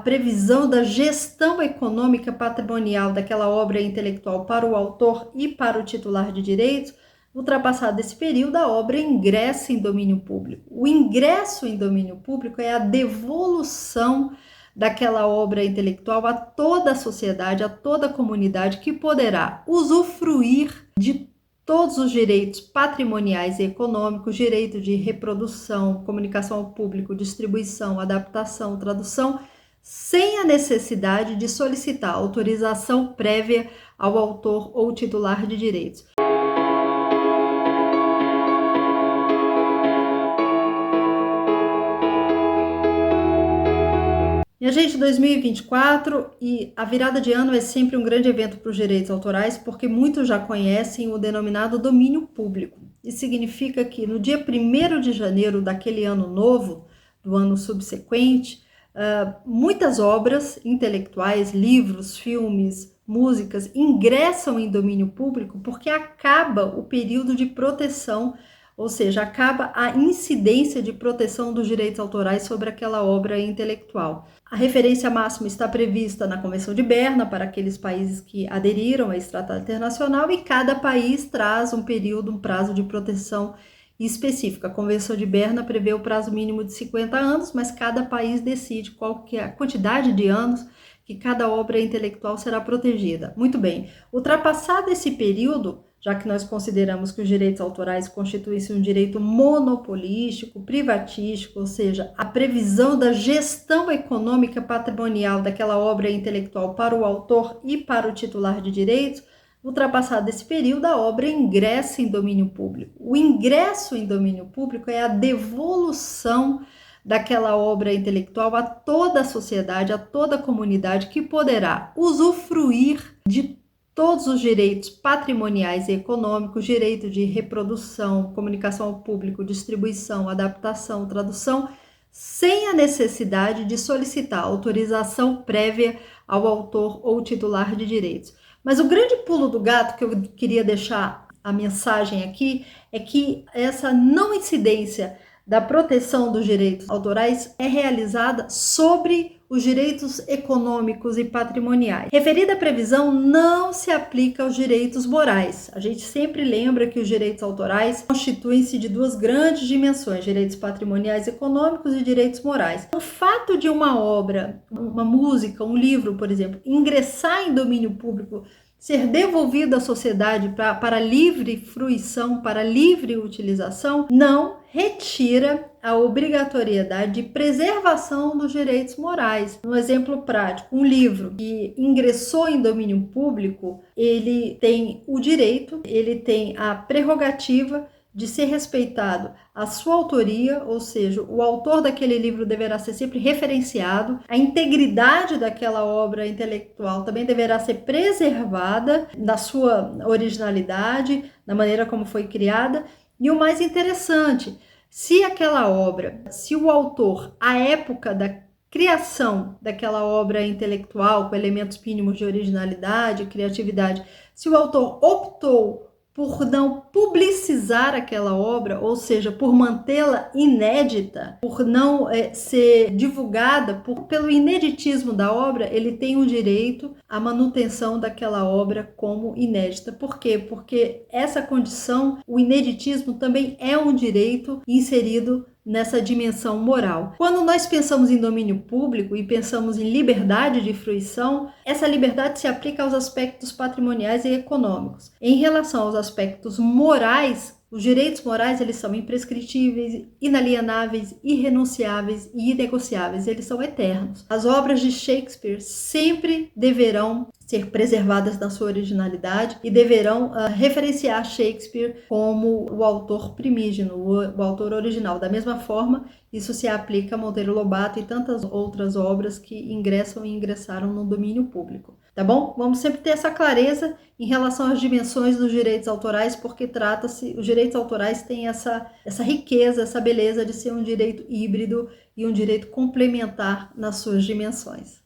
previsão da gestão econômica patrimonial daquela obra intelectual para o autor e para o titular de direitos, ultrapassado esse período, a obra ingressa em domínio público. O ingresso em domínio público é a devolução daquela obra intelectual a toda a sociedade, a toda a comunidade, que poderá usufruir de todos os direitos patrimoniais e econômicos, direito de reprodução, comunicação ao público, distribuição, adaptação, tradução, sem a necessidade de solicitar autorização prévia ao autor ou titular de direitos. Minha gente, 2024 e a virada de ano é sempre um grande evento para os direitos autorais, porque muitos já conhecem o denominado domínio público. Isso significa que no dia 1º de janeiro daquele ano novo, do ano subsequente, muitas obras intelectuais, livros, filmes, músicas, ingressam em domínio público porque acaba o período de proteção, ou seja, acaba a incidência de proteção dos direitos autorais sobre aquela obra intelectual. A referência máxima está prevista na Convenção de Berna para aqueles países que aderiram a esse tratado internacional, e cada país traz um prazo de proteção específica. A Convenção de Berna prevê o prazo mínimo de 50 anos, mas cada país decide qual que é a quantidade de anos que cada obra intelectual será protegida. Muito bem, ultrapassado esse período, já que nós consideramos que os direitos autorais constituem-se um direito monopolístico, privatístico, ou seja, a previsão da gestão econômica patrimonial daquela obra intelectual para o autor e para o titular de direitos, ultrapassado esse período, a obra ingressa em domínio público. O ingresso em domínio público é a devolução daquela obra intelectual a toda a sociedade, a toda a comunidade, que poderá usufruir de todos os direitos patrimoniais e econômicos, direito de reprodução, comunicação ao público, distribuição, adaptação, tradução, sem a necessidade de solicitar autorização prévia ao autor ou titular de direitos. Mas o grande pulo do gato que eu queria deixar a mensagem aqui é que essa não incidência da proteção dos direitos autorais é realizada sobre os direitos econômicos e patrimoniais. Referida previsão não se aplica aos direitos morais. A gente sempre lembra que os direitos autorais constituem-se de duas grandes dimensões: direitos patrimoniais e econômicos e direitos morais. O fato de uma obra, uma música, um livro, por exemplo, ingressar em domínio público, ser devolvido à sociedade para livre fruição, para livre utilização, não retira a obrigatoriedade de preservação dos direitos morais. Um exemplo prático: um livro que ingressou em domínio público, ele tem o direito, ele tem a prerrogativa de ser respeitado a sua autoria, ou seja, o autor daquele livro deverá ser sempre referenciado, a integridade daquela obra intelectual também deverá ser preservada na sua originalidade, na maneira como foi criada. E o mais interessante, se aquela obra, se o autor, à época da criação daquela obra intelectual, com elementos mínimos de originalidade, criatividade, se o autor optou por não publicizar aquela obra, ou seja, por mantê-la inédita, por não ser divulgada, pelo ineditismo da obra, ele tem o direito à manutenção daquela obra como inédita. Por quê? Porque essa condição, o ineditismo, também é um direito inserido nessa dimensão moral. Quando nós pensamos em domínio público e pensamos em liberdade de fruição, essa liberdade se aplica aos aspectos patrimoniais e econômicos. Em relação aos aspectos morais, os direitos morais, eles são imprescritíveis, inalienáveis, irrenunciáveis e inegociáveis, eles são eternos. As obras de Shakespeare sempre deverão ser preservadas na sua originalidade e deverão referenciar Shakespeare como o autor primígeno, o autor original. Da mesma forma, isso se aplica a Monteiro Lobato e tantas outras obras que ingressam e ingressaram no domínio público. Tá bom? Vamos sempre ter essa clareza em relação às dimensões dos direitos autorais, porque os direitos autorais têm essa riqueza, essa beleza de ser um direito híbrido e um direito complementar nas suas dimensões.